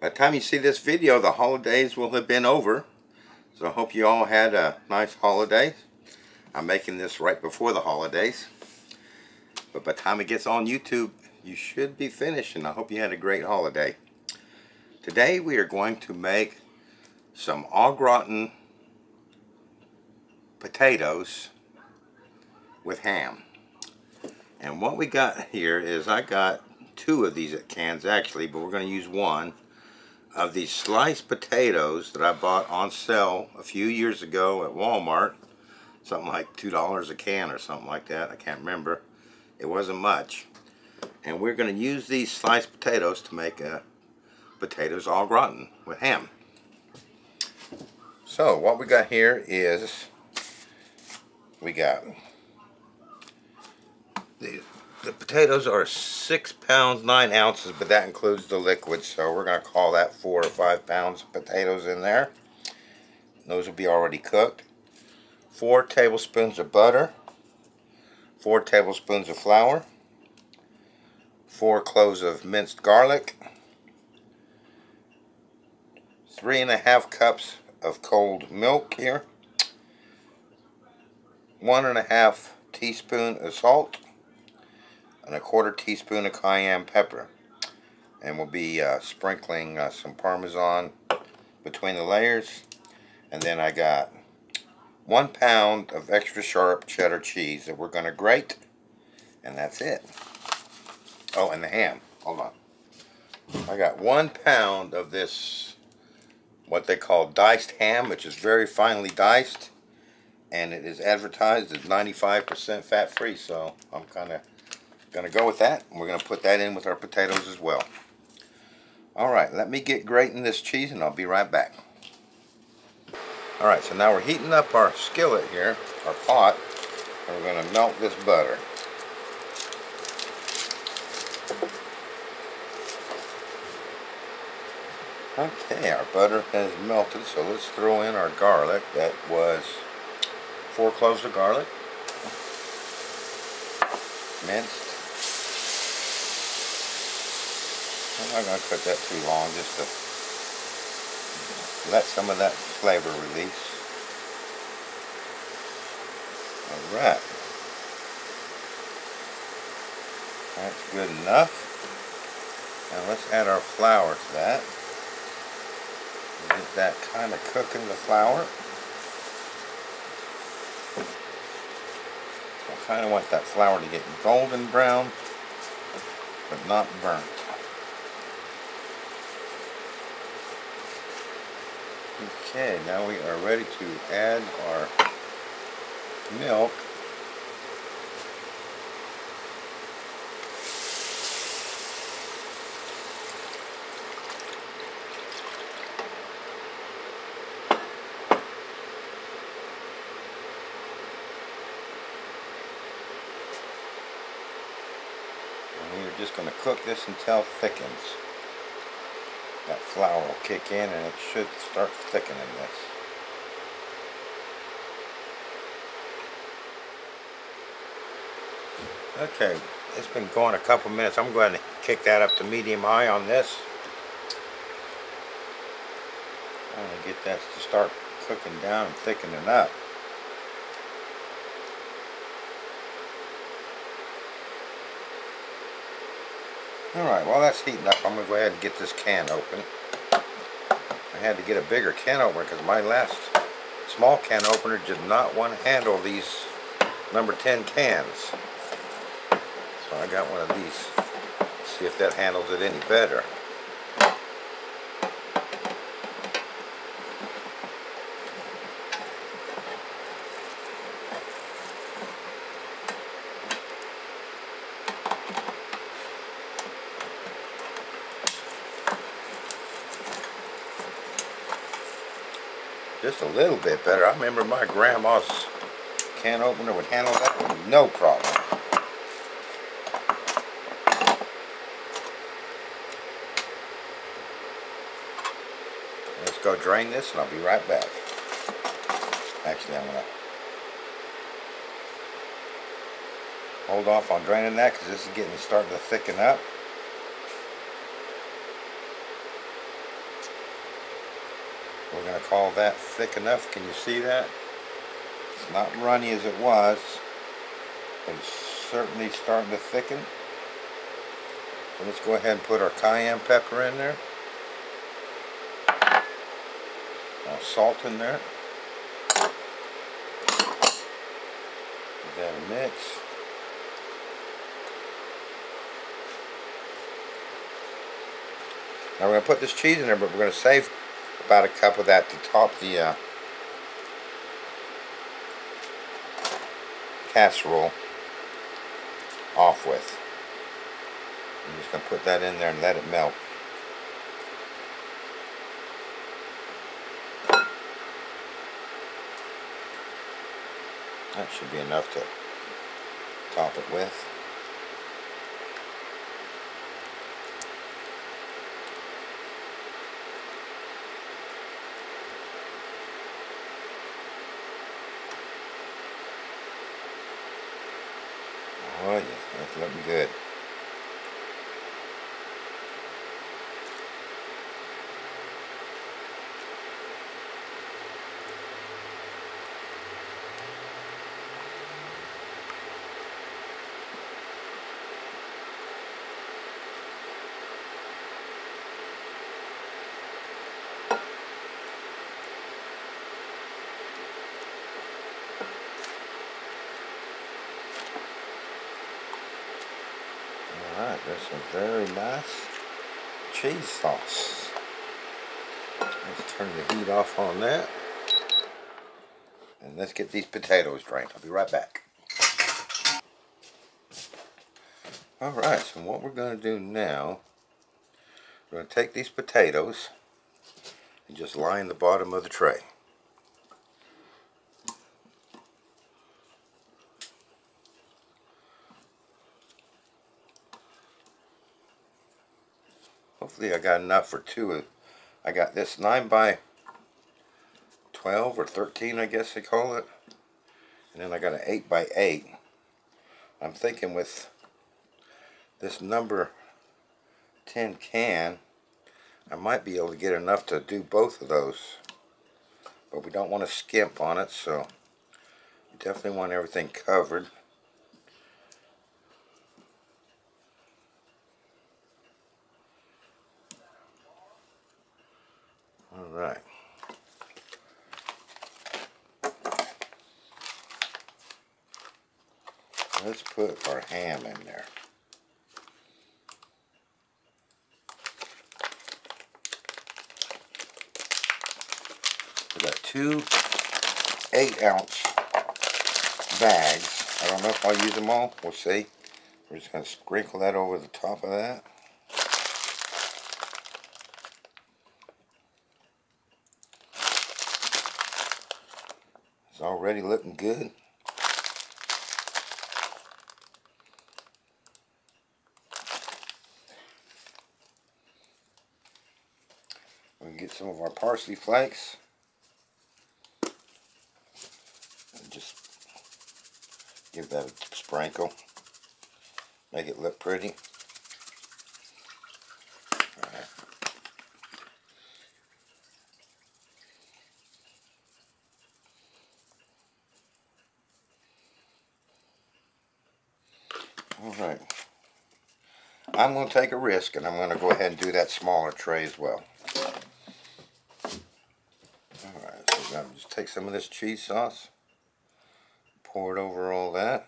By the time you see this video, the holidays will have been over. So I hope you all had a nice holiday. I'm making this right before the holidays. But by the time it gets on YouTube, you should be finished, and I hope you had a great holiday. Today we are going to make some au gratin potatoes with ham. And what we got here is, I got two of these cans actually, but we're going to use one of these sliced potatoes that I bought on sale a few years ago at Walmart. Something like $2 a can or something like that. I can't remember. It wasn't much. And we're going to use these sliced potatoes to make a potatoes au gratin with ham. So what we got here is, we got the potatoes are 6 pounds 9 ounces, but that includes the liquid, so we're going to call that 4 or 5 pounds of potatoes in there. Those will be already cooked. 4 tablespoons of butter, 4 tablespoons of flour, 4 cloves of minced garlic, 3½ cups of cold milk here, 1½ teaspoon of salt, and 1/4 teaspoon of cayenne pepper. And we'll be sprinkling some Parmesan between the layers. And then I got 1 pound of extra sharp cheddar cheese that we're going to grate. And that's it. Oh, and the ham. Hold on. I got 1 pound of this, what they call diced ham, which is very finely diced. And it is advertised as 95% fat-free, so I'm kind of going to go with that. And we're going to put that in with our potatoes as well. Alright, let me get grating this cheese and I'll be right back. Alright, so now we're heating up our skillet here, our pot, and we're going to melt this butter. Okay, our butter has melted, so let's throw in our garlic. That was 4 cloves of garlic, minced. I'm not going to cook that too long, just to let some of that flavor release. Alright. That's good enough. Now let's add our flour to that. Get that kind of cooking, the flour. I kind of want that flour to get golden brown, but not burnt. Okay, now we are ready to add our milk. And we're just going to cook this until it thickens. That flour will kick in and it should start thickening this. Okay, it's been going a couple minutes. I'm going to kick that up to medium-high on this. I'm going to get that to start cooking down and thickening up. Alright, while that's heating up, I'm going to go ahead and get this can open. I had to get a bigger can opener because my last small can opener did not want to handle these number 10 cans. So I got one of these. See if that handles it any better. Just a little bit better. I remember my grandma's can opener would handle that with no problem. Let's go drain this and I'll be right back. Actually, I'm going to hold off on draining that because this is starting to thicken up. We're going to call that thick enough. Can you see that? It's not runny as it was, but it's certainly starting to thicken. So let's go ahead and put our cayenne pepper in there. Our salt in there. Give that a mix. Now we're going to put this cheese in there, but we're going to save about a cup of that to top the casserole off with. I'm just going to put that in there and let it melt. That should be enough to top it with. Oh yeah, that's looking good. Alright, there's some very nice cheese sauce. Let's turn the heat off on that. And let's get these potatoes drained. I'll be right back. Alright, so what we're going to do now, we're going to take these potatoes and just line the bottom of the tray. Hopefully I got enough for two. I got this 9 by 12 or 13, I guess they call it. And then I got an 8 by 8. I'm thinking with this number 10 can, I might be able to get enough to do both of those. But we don't want to skimp on it, so you definitely want everything covered. Alright. Let's put our ham in there. We got two 8-ounce bags. I don't know if I'll use them all. We'll see. We're just going to sprinkle that over the top of that. It's already looking good. We can get some of our parsley flakes and just give that a sprinkle. Make it look pretty. Alright. Alright. I'm going to take a risk and I'm going to go ahead and do that smaller tray as well. Alright, so we're going to just take some of this cheese sauce, pour it over all that.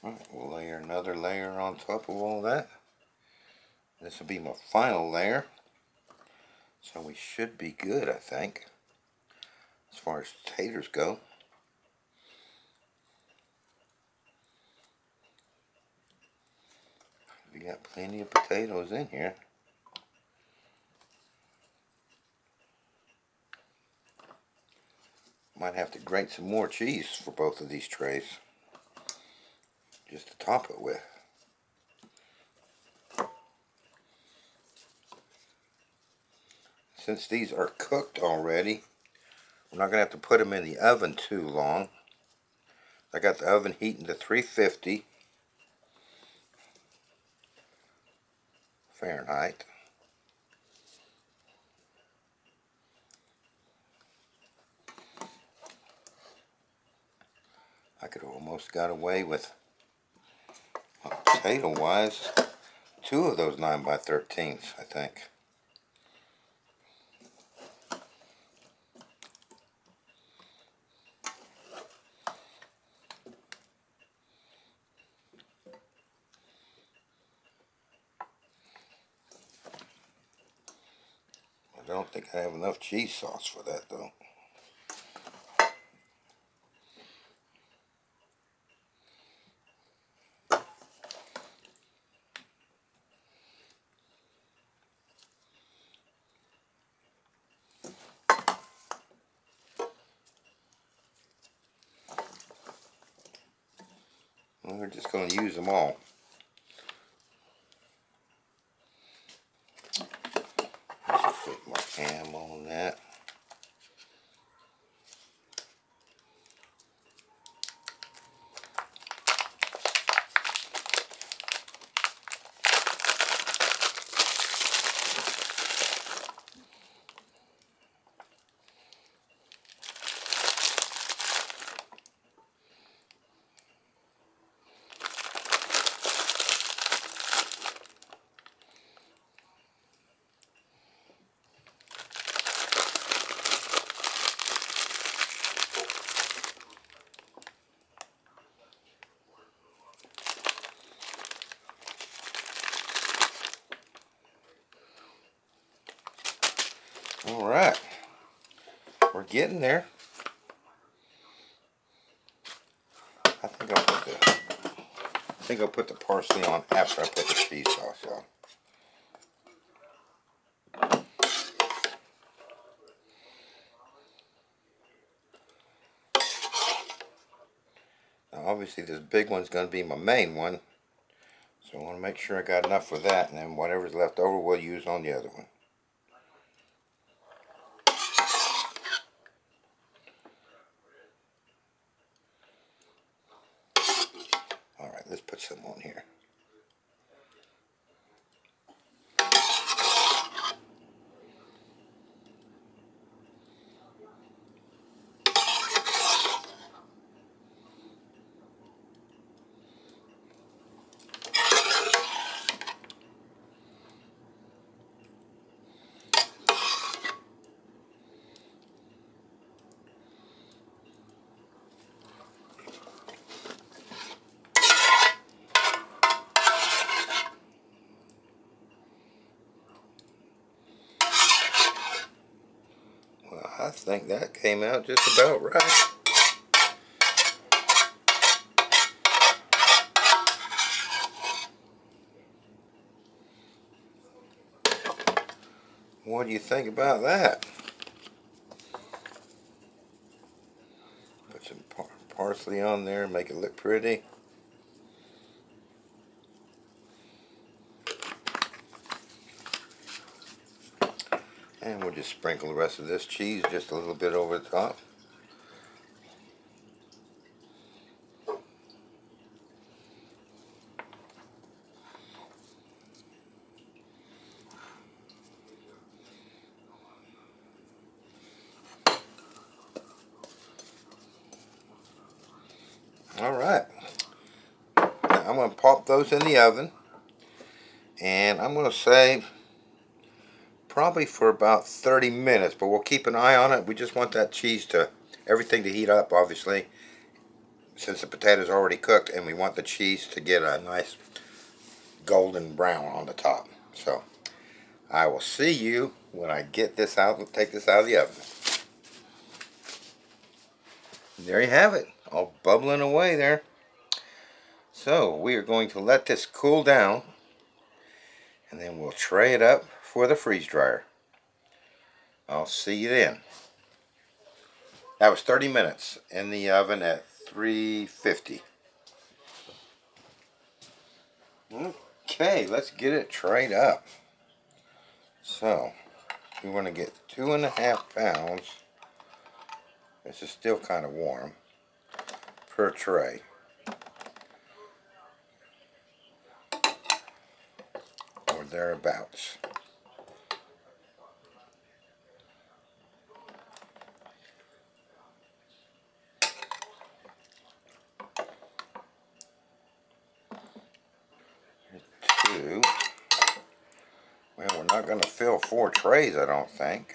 Alright, we'll layer another layer on top of all that. This will be my final layer. So we should be good, I think, as far as taters go. We got plenty of potatoes in here. Might have to grate some more cheese for both of these trays, just to top it with. Since these are cooked already, we're not going to have to put them in the oven too long. I got the oven heating to 350 Fahrenheit. I could almost got away with, potato-wise, 2 of those 9x13s, I think. I don't think I have enough cheese sauce for that, though. We're just going to use them all. Just put more ham on that. Alright, we're getting there. I think I'll put the parsley on after I put the cheese sauce on. Now obviously this big one's going to be my main one, so I want to make sure I got enough for that, and then whatever's left over we'll use on the other one. Alright, let's put some on here. I think that came out just about right. What do you think about that? Put some parsley on there and make it look pretty. And we'll just sprinkle the rest of this cheese just a little bit over the top. Alright, now I'm going to pop those in the oven, and I'm going to say probably for about 30 minutes, but we'll keep an eye on it. We just want that cheese to, everything to heat up, obviously, since the potatoes are already cooked, and we want the cheese to get a nice golden brown on the top. So I will see you when I get this out, take this out of the oven. There you have it, all bubbling away there. So we are going to let this cool down And then we'll tray it up for the freeze dryer. I'll see you then. That was 30 minutes in the oven at 350. Okay, let's get it trayed up. So, we want to get 2.5 pounds. This is still kind of warm per tray. Or thereabouts. Two. Well, we're not going to fill 4 trays, I don't think.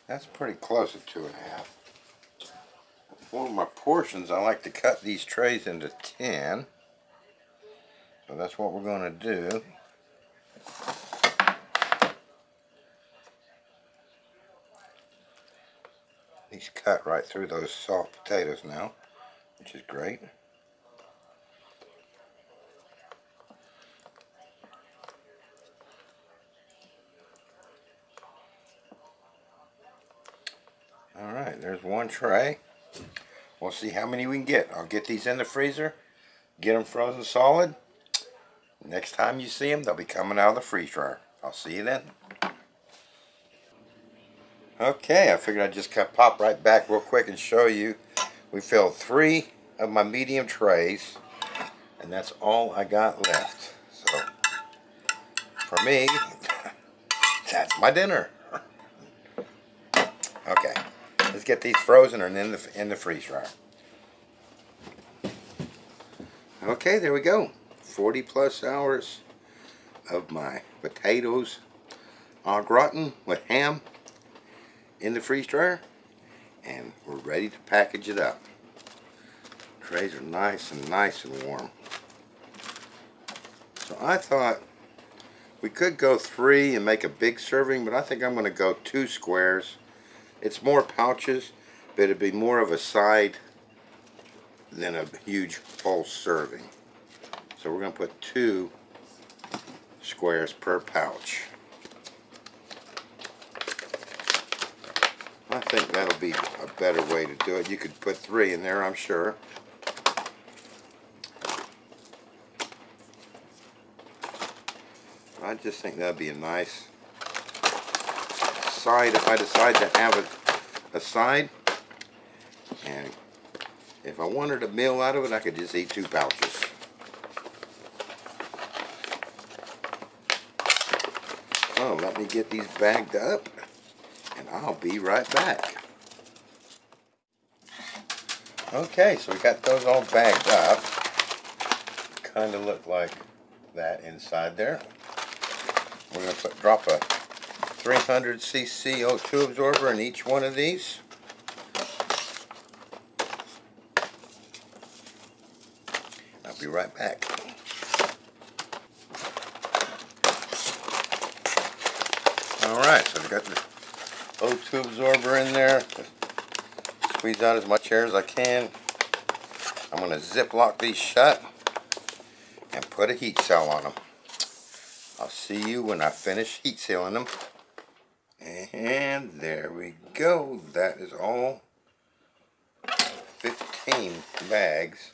That's pretty close to 2.5. One of my portions, I like to cut these trays into 10. So that's what we're going to do. These cut right through those soft potatoes now, which is great. Alright, there's one tray. We'll see how many we can get. I'll get these in the freezer, get them frozen solid. Next time you see them, they'll be coming out of the freeze dryer. I'll see you then. Okay, I figured I'd just pop right back real quick and show you. We filled 3 of my medium trays, and that's all I got left. So, for me, that's my dinner. Okay, let's get these frozen and in the freeze dryer. Okay, there we go. 40 plus hours of my potatoes au gratin with ham in the freeze dryer, and we're ready to package it up. Trays are nice and warm. So I thought we could go 3 and make a big serving, but I think I'm going to go 2 squares. It's more pouches, but it'd be more of a side than a huge full serving. So we're going to put 2 squares per pouch. I think that'll be a better way to do it. You could put 3 in there, I'm sure. I just think that'd be a nice side if I decide to have a side. And if I wanted a meal out of it, I could just eat 2 pouches. So let me get these bagged up, and I'll be right back. Okay, so we got those all bagged up. Kind of look like that inside there. We're going to drop a 300cc O2 absorber in each one of these. I'll be right back. Alright, so I've got the O2 absorber in there. Squeeze out as much air as I can. I'm going to zip lock these shut and put a heat cell on them. I'll see you when I finish heat sealing them. And there we go. That is all 15 bags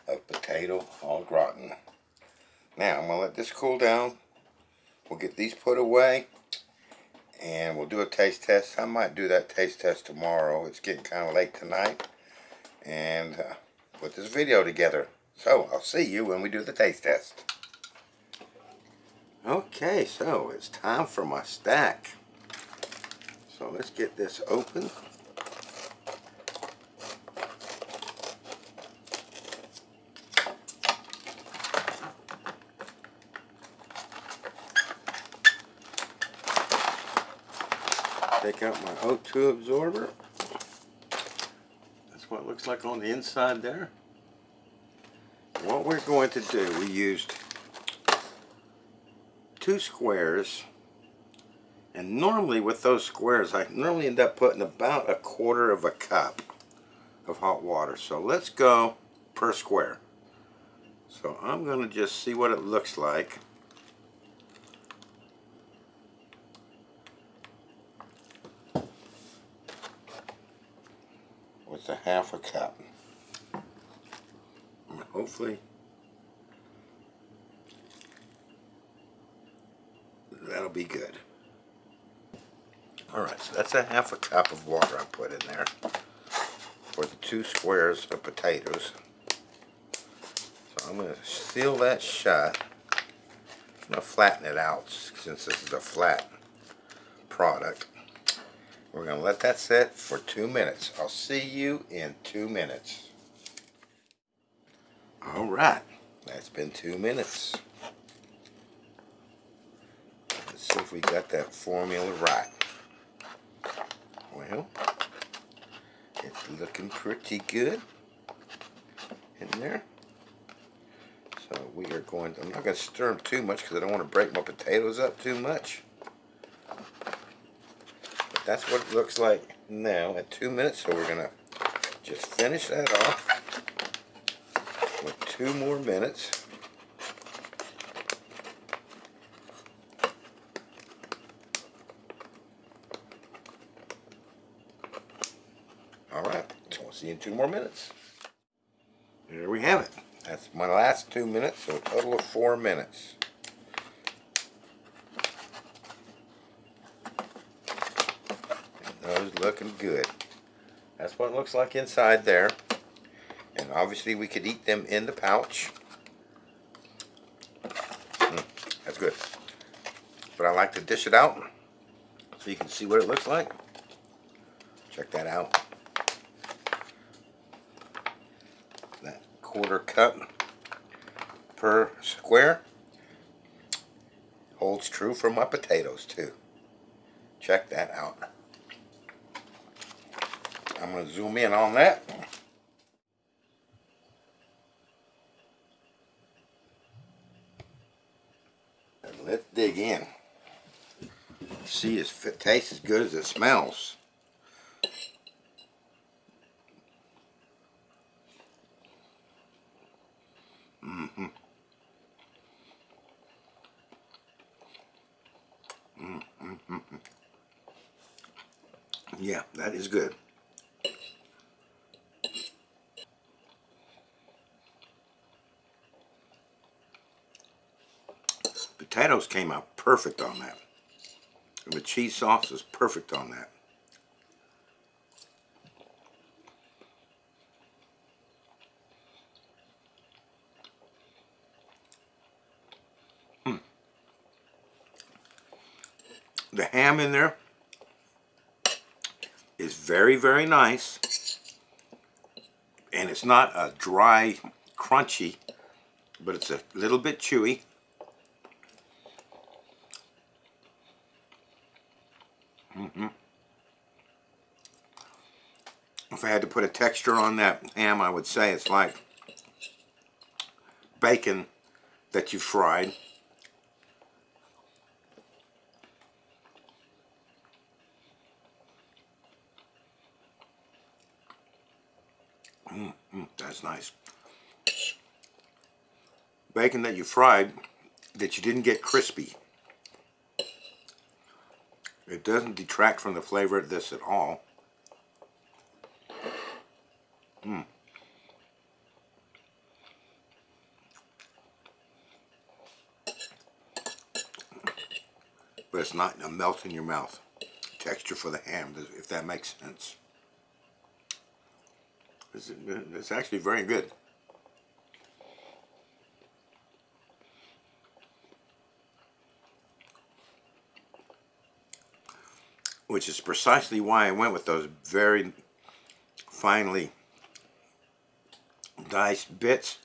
of potato au gratin. Now I'm going to let this cool down. We'll get these put away and we'll do a taste test. I might do that taste test tomorrow. It's getting kind of late tonight. And put this video together. So I'll see you when we do the taste test. Okay, so it's time for my stack. So let's get this open. Take out my O2 absorber. That's what it looks like on the inside there. What we're going to do, we used 2 squares, and normally with those squares I normally end up putting about 1/4 cup of hot water. So let's go per square. So I'm going to just see what it looks like. With a 1/2 cup. And hopefully that'll be good. Alright, so that's a 1/2 cup of water I put in there for the 2 squares of potatoes. So I'm going to seal that shut. I'm going to flatten it out since this is a flat product. We're going to let that sit for 2 minutes. I'll see you in 2 minutes. Alright, that's been 2 minutes. Let's see if we got that formula right. Well, it's looking pretty good in there. So we are going to, I'm not going to stir them too much because I don't want to break my potatoes up too much. But that's what it looks like now at 2 minutes. So we're going to just finish that off with 2 more minutes. Alright, so we'll see you in 2 more minutes. There we have it. That's my last 2 minutes, so a total of 4 minutes. And those looking good. That's what it looks like inside there. And obviously we could eat them in the pouch. That's good. But I like to dish it out so you can see what it looks like. Check that out. That 1/4 cup per square holds true for my potatoes too. Check that out. I'm going to zoom in on that. And let's dig in. See if it tastes as good as it smells. Yeah, that is good. Potatoes came out perfect on that. And the cheese sauce is perfect on that. The ham in there is very, very nice. And it's not a dry, crunchy, but it's a little bit chewy. If I had to put a texture on that ham, I would say it's like bacon that you fried. That's nice. Bacon that you fried that you didn't get crispy. It doesn't detract from the flavor of this at all. But it's not a melt in your mouth texture for the ham, if that makes sense. It's actually very good. which is precisely why I went with those very finely diced bits,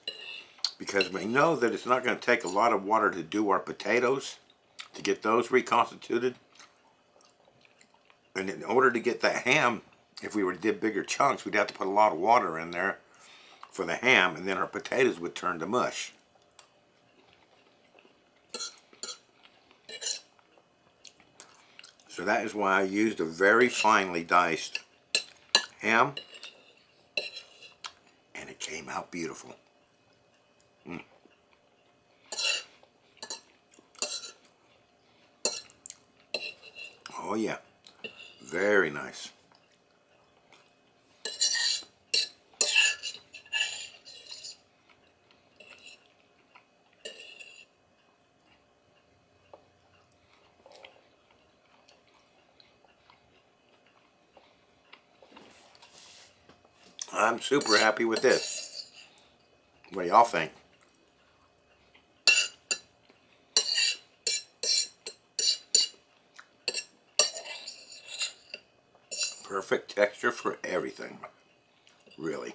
because we know that it's not going to take a lot of water to do our potatoes, to get those reconstituted. And in order to get that ham, if we were to dip bigger chunks, we'd have to put a lot of water in there for the ham, and then our potatoes would turn to mush. So that is why I used a very finely diced ham, and it came out beautiful. Oh yeah, very nice. I'm super happy with this. What do y'all think? Perfect texture for everything, really.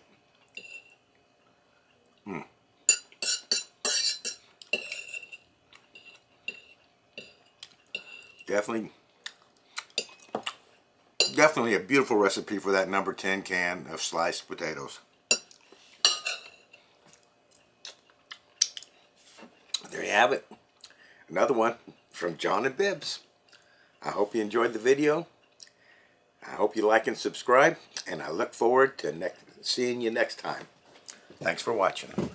Definitely a beautiful recipe for that number 10 can of sliced potatoes. There you have it. Another one from John and Bibbs. I hope you enjoyed the video. I hope you like and subscribe, and I look forward to seeing you next time. Thanks for watching.